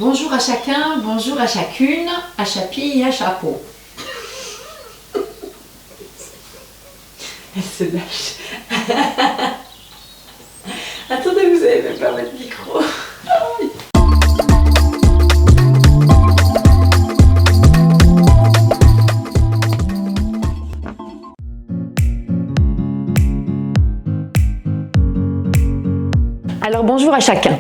Bonjour à chacun, bonjour à chacune, à chapi et à chapeau. Elle se lâche. Attendez, vous avez même pas votre micro. Alors bonjour à chacun.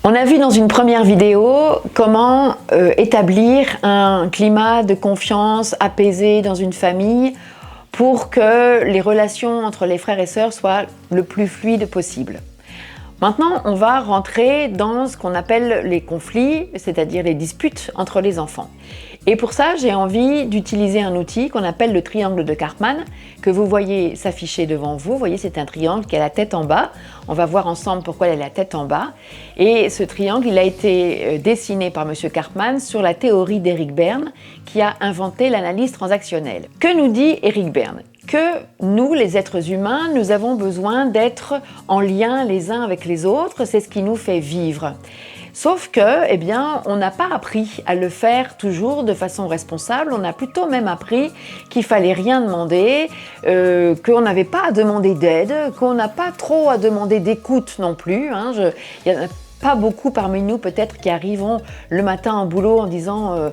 On a vu dans une première vidéo comment établir un climat de confiance apaisé dans une famille pour que les relations entre les frères et sœurs soient le plus fluides possible. Maintenant, on va rentrer dans ce qu'on appelle les conflits, c'est-à-dire les disputes entre les enfants. Et pour ça, j'ai envie d'utiliser un outil qu'on appelle le triangle de Karpman, que vous voyez s'afficher devant vous. Vous voyez, c'est un triangle qui a la tête en bas. On va voir ensemble pourquoi elle a la tête en bas. Et ce triangle, il a été dessiné par M. Karpman sur la théorie d'Eric Berne, qui a inventé l'analyse transactionnelle. Que nous dit Eric Berne ? Que nous, les êtres humains, nous avons besoin d'être en lien les uns avec les autres, c'est ce qui nous fait vivre. Sauf que, eh bien, on n'a pas appris à le faire toujours de façon responsable, on a plutôt même appris qu'il fallait rien demander, qu'on n'avait pas à demander d'aide, qu'on n'a pas trop à demander d'écoute non plus. Il n'y en a pas beaucoup parmi nous peut-être qui arriveront le matin en boulot en disant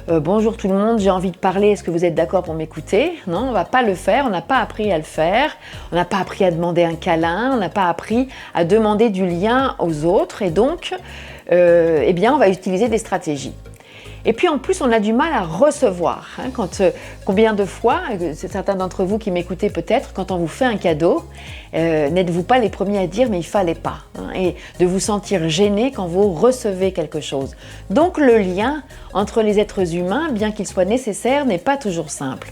bonjour tout le monde, j'ai envie de parler, est-ce que vous êtes d'accord pour m'écouter ? Non, on ne va pas le faire, on n'a pas appris à le faire, on n'a pas appris à demander un câlin, on n'a pas appris à demander du lien aux autres et donc, eh bien, on va utiliser des stratégies. Et puis en plus, on a du mal à recevoir. Combien de fois, c'est certains d'entre vous qui m'écoutez peut-être, quand on vous fait un cadeau, n'êtes-vous pas les premiers à dire mais il fallait pas, et de vous sentir gêné quand vous recevez quelque chose. Donc le lien entre les êtres humains, bien qu'il soit nécessaire, n'est pas toujours simple.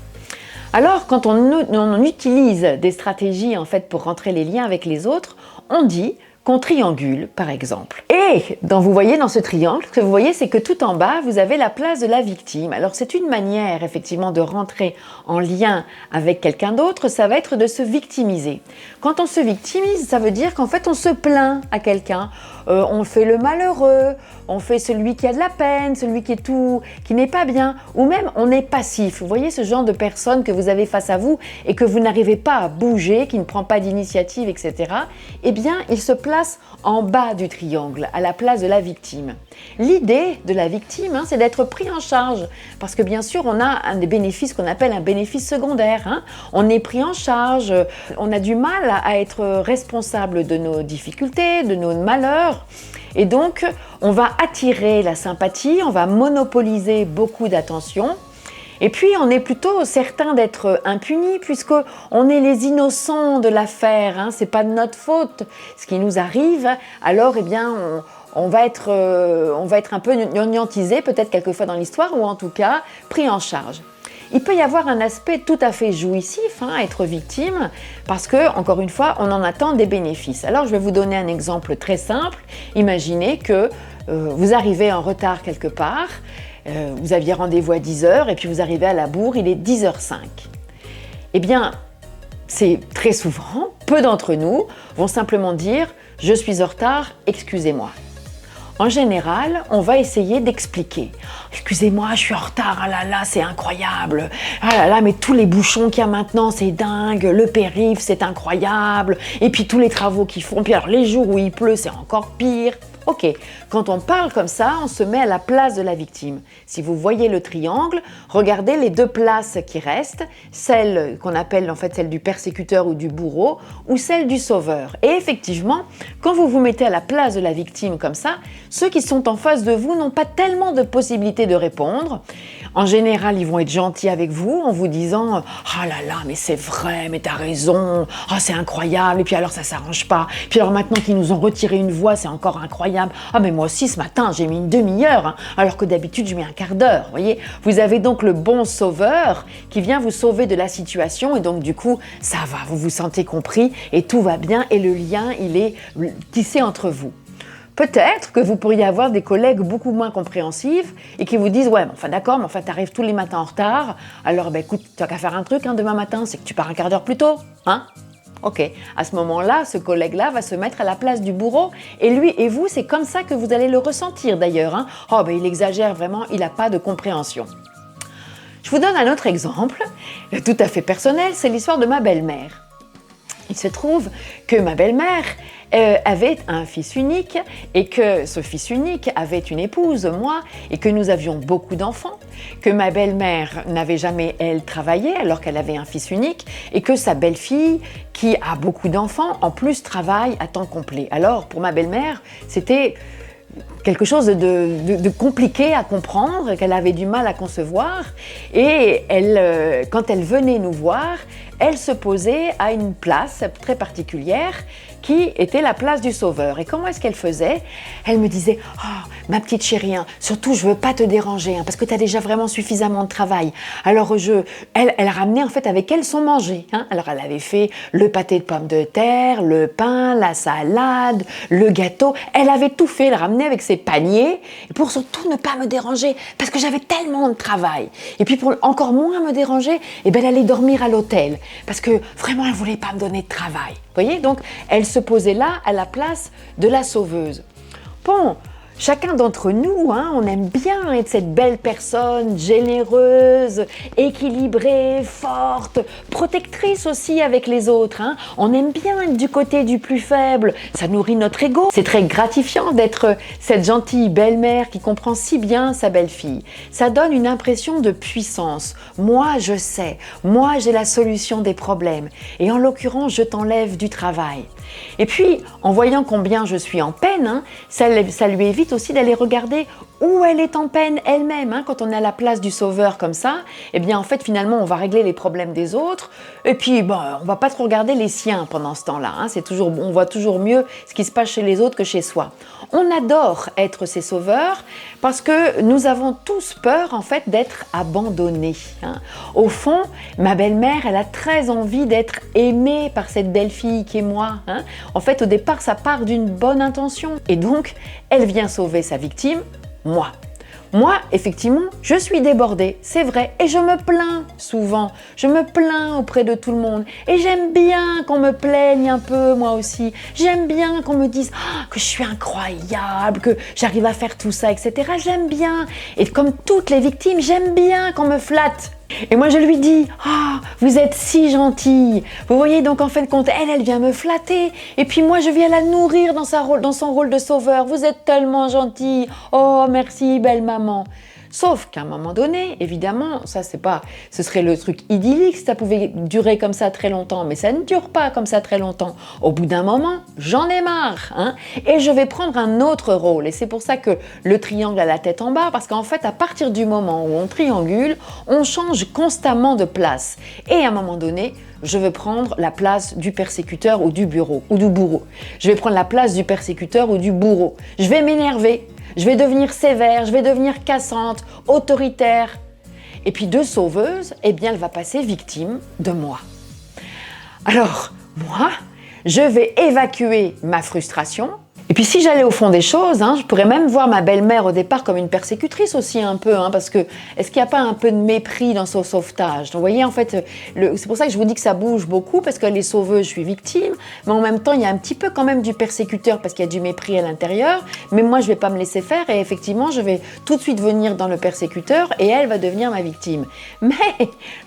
Alors quand on utilise des stratégies en fait pour rentrer les liens avec les autres, on dit qu'on triangule, par exemple. Et vous voyez dans ce triangle, ce que vous voyez, c'est que tout en bas, vous avez la place de la victime. Alors c'est une manière, effectivement, de rentrer en lien avec quelqu'un d'autre, ça va être de se victimiser. Quand on se victimise, ça veut dire qu'en fait, on se plaint à quelqu'un. On fait le malheureux, on fait celui qui a de la peine, celui qui n'est pas bien, ou même on est passif. Vous voyez ce genre de personne que vous avez face à vous et que vous n'arrivez pas à bouger, qui ne prend pas d'initiative, etc. Eh bien, il se place en bas du triangle, à la place de la victime. L'idée de la victime, c'est d'être pris en charge, parce que bien sûr, on a un des bénéfices qu'on appelle un bénéfice secondaire. On est pris en charge, on a du mal à être responsable de nos difficultés, de nos malheurs, et donc on va attirer la sympathie, on va monopoliser beaucoup d'attention. Et puis, on est plutôt certain d'être impunis puisqu'on est les innocents de l'affaire. C'est pas de notre faute ce qui nous arrive. Alors, eh bien, on va être un peu gnantisé peut-être quelquefois dans l'histoire ou en tout cas pris en charge. Il peut y avoir un aspect tout à fait jouissif à être victime parce que, encore une fois, on en attend des bénéfices. Alors, je vais vous donner un exemple très simple. Imaginez que vous arrivez en retard quelque part. Vous aviez rendez-vous à 10h et puis vous arrivez à la bourre, il est 10h05. Eh bien, c'est très souvent, peu d'entre nous vont simplement dire « je suis en retard, excusez-moi ». En général, on va essayer d'expliquer. « Excusez-moi, je suis en retard, ah là là, c'est incroyable. Ah là là, mais tous les bouchons qu'il y a maintenant, c'est dingue. Le périph', c'est incroyable. Et puis tous les travaux qu'ils font. Puis alors les jours où il pleut, c'est encore pire. » Ok, quand on parle comme ça, on se met à la place de la victime. Si vous voyez le triangle, regardez les deux places qui restent, celle qu'on appelle en fait celle du persécuteur ou du bourreau, ou celle du sauveur. Et effectivement, quand vous vous mettez à la place de la victime comme ça, ceux qui sont en face de vous n'ont pas tellement de possibilités de répondre. En général, ils vont être gentils avec vous en vous disant « Ah là là, mais c'est vrai, mais t'as raison, ah c'est incroyable, et puis alors ça s'arrange pas, puis alors maintenant qu'ils nous ont retiré une voix, c'est encore incroyable. Ah mais moi aussi ce matin j'ai mis une demi-heure alors que d'habitude je mets un quart d'heure. Voyez, vous avez donc le bon sauveur qui vient vous sauver de la situation et donc du coup ça va, vous vous sentez compris et tout va bien et le lien il est tissé entre vous. Peut-être que vous pourriez avoir des collègues beaucoup moins compréhensifs et qui vous disent « Ouais, mais enfin d'accord, mais enfin t'arrives tous les matins en retard, alors écoute, tu n'as qu'à faire un truc demain matin, c'est que tu pars un quart d'heure plus tôt, Ok, à ce moment-là, ce collègue-là va se mettre à la place du bourreau et lui et vous, c'est comme ça que vous allez le ressentir d'ailleurs. Hein. Oh, ben il exagère vraiment, il n'a pas de compréhension. Je vous donne un autre exemple, tout à fait personnel, c'est l'histoire de ma belle-mère. Il se trouve que ma belle-mère avait un fils unique et que ce fils unique avait une épouse, moi, et que nous avions beaucoup d'enfants, que ma belle-mère n'avait jamais, elle, travaillé alors qu'elle avait un fils unique et que sa belle-fille, qui a beaucoup d'enfants, en plus travaille à temps complet. Alors, pour ma belle-mère, c'était quelque chose de compliqué à comprendre, qu'elle avait du mal à concevoir. Et elle, quand elle venait nous voir, elle se posait à une place très particulière qui était la place du Sauveur. Et comment est-ce qu'elle faisait? Elle me disait « Oh, ma petite chérie, hein, surtout je veux pas te déranger, hein, parce que tu as déjà vraiment suffisamment de travail. » Alors elle ramenait en fait avec elle son manger. Hein. Alors elle avait fait le pâté de pommes de terre, le pain, la salade, le gâteau. Elle avait tout fait, elle ramenait avec ses paniers pour surtout ne pas me déranger, parce que j'avais tellement de travail. Et puis pour encore moins me déranger, elle allait dormir à l'hôtel, parce que vraiment elle voulait pas me donner de travail. Vous voyez, donc elle se posait là à la place de la sauveuse. Bon, chacun d'entre nous, hein, on aime bien être cette belle personne généreuse, équilibrée, forte, protectrice aussi avec les autres. Hein. On aime bien être du côté du plus faible, ça nourrit notre ego. C'est très gratifiant d'être cette gentille belle-mère qui comprend si bien sa belle-fille. Ça donne une impression de puissance. Moi, je sais, moi, j'ai la solution des problèmes. Et en l'occurrence, je t'enlève du travail. Et puis, en voyant combien je suis en peine, hein, ça lui évite aussi d'aller regarder où elle est en peine elle-même. Hein. Quand on est à la place du sauveur comme ça, eh bien en fait finalement on va régler les problèmes des autres et puis on va pas trop regarder les siens pendant ce temps-là. Hein. On voit toujours mieux ce qui se passe chez les autres que chez soi. On adore être ces sauveurs parce que nous avons tous peur en fait d'être abandonnés. Hein. Au fond, ma belle-mère, elle a très envie d'être aimée par cette belle-fille qui est moi. Hein. En fait, au départ, ça part d'une bonne intention et donc elle vient sauver sa victime, moi. Moi, effectivement, je suis débordée, c'est vrai, et je me plains souvent, je me plains auprès de tout le monde, et j'aime bien qu'on me plaigne un peu, moi aussi, j'aime bien qu'on me dise que je suis incroyable, que j'arrive à faire tout ça, etc. J'aime bien, et comme toutes les victimes, j'aime bien qu'on me flatte. Et moi je lui dis « Ah, vous êtes si gentille !» Vous voyez, donc en fin de compte, elle vient me flatter. Et puis moi je viens la nourrir dans son rôle de sauveur. Vous êtes tellement gentille. Oh, merci, belle maman. Sauf qu'à un moment donné, évidemment, ce serait le truc idyllique si ça pouvait durer comme ça très longtemps, mais ça ne dure pas comme ça très longtemps. Au bout d'un moment, j'en ai marre, hein, et je vais prendre un autre rôle. Et c'est pour ça que le triangle a la tête en bas, parce qu'en fait, à partir du moment où on triangule, on change constamment de place. Et à un moment donné, je veux prendre la place du persécuteur ou du bourreau. Je vais prendre la place du persécuteur ou du bourreau. Je vais m'énerver. Je vais devenir sévère, je vais devenir cassante, autoritaire. Et puis de sauveuse, eh bien, elle va passer victime de moi. Alors, moi, je vais évacuer ma frustration. Et puis si j'allais au fond des choses, hein, je pourrais même voir ma belle-mère au départ comme une persécutrice aussi un peu, hein, parce que est-ce qu'il n'y a pas un peu de mépris dans son sauvetage? Donc, vous voyez, en fait, c'est pour ça que je vous dis que ça bouge beaucoup, parce que les sauveuses, je suis victime, mais en même temps, il y a un petit peu quand même du persécuteur, parce qu'il y a du mépris à l'intérieur, mais moi, je ne vais pas me laisser faire, et effectivement, je vais tout de suite venir dans le persécuteur, et elle va devenir ma victime. Mais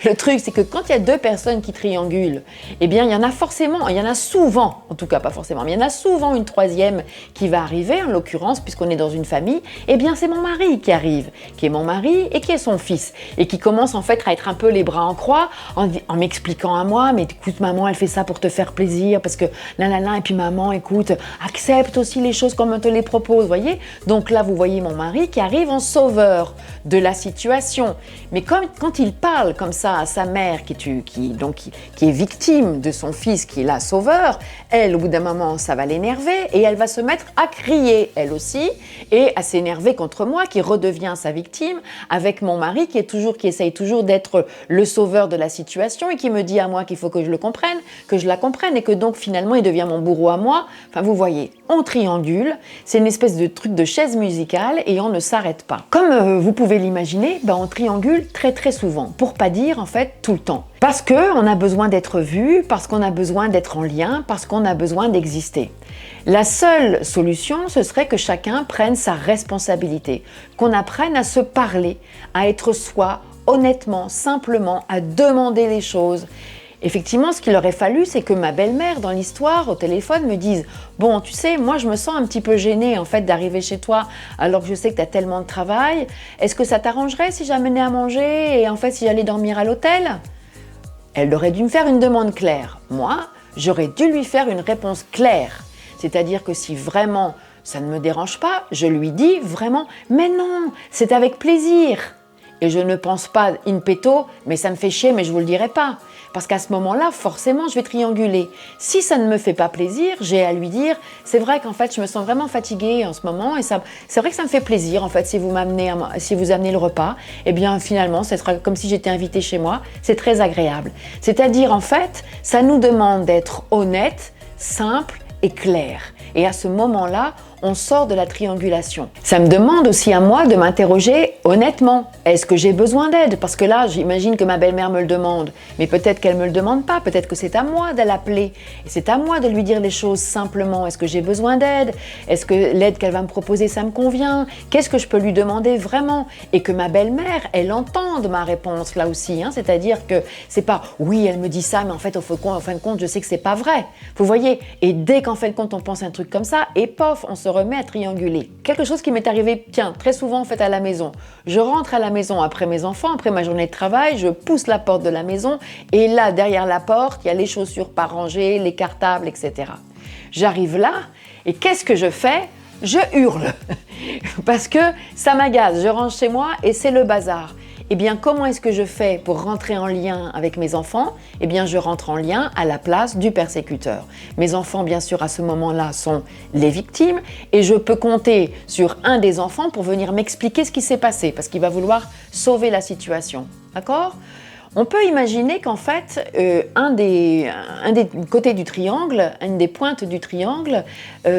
le truc, c'est que quand il y a deux personnes qui triangulent, eh bien, il y en a souvent, en tout cas pas forcément, mais il y en a souvent une troisième qui va arriver, en l'occurrence, puisqu'on est dans une famille, eh bien c'est mon mari qui arrive, qui est mon mari et qui est son fils, et qui commence en fait à être un peu les bras en croix, en m'expliquant à moi, mais écoute maman, elle fait ça pour te faire plaisir, parce que et puis maman, écoute, accepte aussi les choses comme on te les propose, vous voyez. Donc là, vous voyez mon mari qui arrive en sauveur de la situation, mais quand il parle comme ça à sa mère, qui est victime de son fils, qui est là sauveur, elle, au bout d'un moment, ça va l'énerver, et elle va se mettre à crier, elle aussi, et à s'énerver contre moi, qui redevient sa victime, avec mon mari qui essaye toujours d'être le sauveur de la situation, et qui me dit à moi qu'il faut que je le comprenne, que je la comprenne, et que donc finalement il devient mon bourreau à moi. Enfin, vous voyez, on triangule, c'est une espèce de truc de chaise musicale, et on ne s'arrête pas. Comme vous pouvez l'imaginer, on triangule très très souvent, pour pas dire en fait tout le temps. Parce qu'on a besoin d'être vu, parce qu'on a besoin d'être en lien, parce qu'on a besoin d'exister. La seule solution, ce serait que chacun prenne sa responsabilité, qu'on apprenne à se parler, à être soi, honnêtement, simplement, à demander les choses. Effectivement, ce qu'il aurait fallu, c'est que ma belle-mère, dans l'histoire, au téléphone, me dise « Bon, tu sais, moi, je me sens un petit peu gênée, en fait, d'arriver chez toi, alors que je sais que tu as tellement de travail. Est-ce que ça t'arrangerait si j'amenais à manger et, en fait, si j'allais dormir à l'hôtel ?» Elle aurait dû me faire une demande claire. Moi, j'aurais dû lui faire une réponse claire. C'est-à-dire que si vraiment ça ne me dérange pas, je lui dis vraiment « Mais non, c'est avec plaisir !» Et je ne pense pas in petto, mais ça me fait chier, mais je ne vous le dirai pas. Parce qu'à ce moment-là, forcément, je vais trianguler. Si ça ne me fait pas plaisir, j'ai à lui dire, c'est vrai qu'en fait, je me sens vraiment fatiguée en ce moment, et c'est vrai que ça me fait plaisir, en fait, si vous amenez le repas, eh bien, finalement, ce sera comme si j'étais invitée chez moi, c'est très agréable. C'est-à-dire, en fait, ça nous demande d'être honnête, simple et clair. Et à ce moment-là, on sort de la triangulation. Ça me demande aussi à moi de m'interroger honnêtement. Est-ce que j'ai besoin d'aide? Parce que là, j'imagine que ma belle-mère me le demande. Mais peut-être qu'elle ne me le demande pas. Peut-être que c'est à moi de l'appeler. Et c'est à moi de lui dire les choses simplement. Est-ce que j'ai besoin d'aide? Est-ce que l'aide qu'elle va me proposer, ça me convient? Qu'est-ce que je peux lui demander vraiment? Et que ma belle-mère, elle entende ma réponse là aussi. C'est-à-dire que c'est pas « oui, elle me dit ça, mais en fait, en fin de compte, je sais que c'est pas vrai ». Vous voyez? Et dès qu'en fin de compte, on pense un truc comme ça, et pof, on se remet à trianguler. Quelque chose qui m'est arrivé, tiens, très souvent en fait à la maison. Je rentre à la maison après mes enfants, après ma journée de travail, je pousse la porte de la maison et là, derrière la porte, il y a les chaussures pas rangées, les cartables, etc. J'arrive là et qu'est-ce que je fais? Je hurle parce que ça m'agace. Je rentre chez moi et c'est le bazar. Eh bien, comment est-ce que je fais pour rentrer en lien avec mes enfants? Eh bien, je rentre en lien à la place du persécuteur. Mes enfants, bien sûr, à ce moment-là, sont les victimes et je peux compter sur un des enfants pour venir m'expliquer ce qui s'est passé parce qu'il va vouloir sauver la situation. D'accord ? On peut imaginer qu'en fait, un des côtés du triangle, une des pointes du triangle,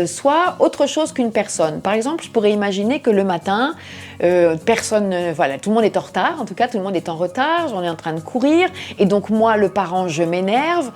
soit autre chose qu'une personne. Par exemple, je pourrais imaginer que le matin, voilà, tout le monde est en retard, en tout cas tout le monde est en retard, on est en train de courir, et donc moi, le parent, je m'énerve,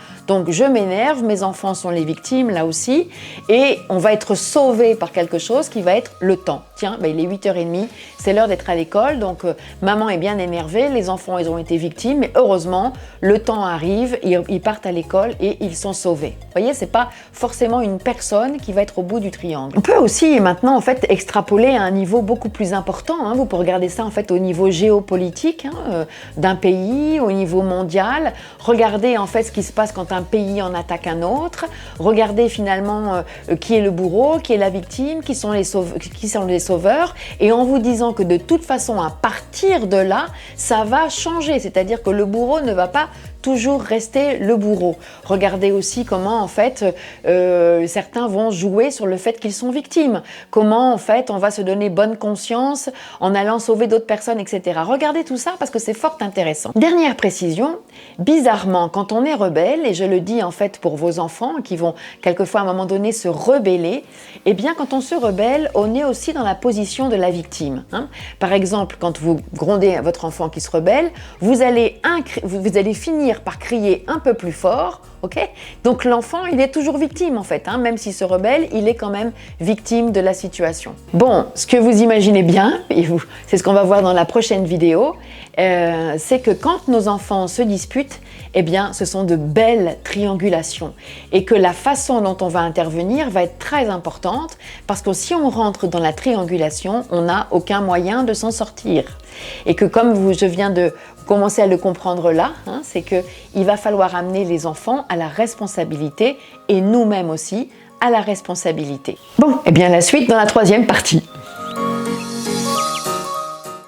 mes enfants sont les victimes là aussi, et on va être sauvé par quelque chose qui va être le temps. Tiens, il est 8h30, c'est l'heure d'être à l'école, donc maman est bien énervée, les enfants, ils ont été victimes, mais heureusement, le temps arrive, ils partent à l'école et ils sont sauvés. Vous voyez, c'est pas forcément une personne qui va être au bout du triangle. On peut aussi maintenant en fait extrapoler à un niveau beaucoup plus important. Vous pouvez regarder ça en fait au niveau géopolitique d'un pays, au niveau mondial. Regardez en fait ce qui se passe quand un pays en attaque un autre. Regardez finalement qui est le bourreau, qui est la victime, qui sont les sauveurs. Et en vous disant que de toute façon, à partir de là, ça va changer. C'est-à-dire que le bourreau ne va pas toujours rester le bourreau. Regardez aussi comment en fait certains vont jouer sur le fait qu'ils sont victimes. Comment en fait on va se donner bonne conscience en allant sauver d'autres personnes, etc. Regardez tout ça parce que c'est fort intéressant. Dernière précision, bizarrement quand on est rebelle, et je le dis en fait pour vos enfants qui vont quelquefois à un moment donné se rebeller, eh bien quand on se rebelle, on est aussi dans la position de la victime. Par exemple, quand vous grondez à votre enfant qui se rebelle, vous allez finir par crier un peu plus fort, ok? Donc l'enfant, il est toujours victime en fait, même s'il se rebelle, il est quand même victime de la situation. Bon, ce que vous imaginez bien, et c'est ce qu'on va voir dans la prochaine vidéo, c'est que quand nos enfants se disputent, eh bien, ce sont de belles triangulations et que la façon dont on va intervenir va être très importante parce que si on rentre dans la triangulation, on n'a aucun moyen de s'en sortir. Et que comme je viens de commencer à le comprendre là, c'est qu'il va falloir amener les enfants à la responsabilité et nous-mêmes aussi à la responsabilité. Bon, eh bien la suite dans la troisième partie.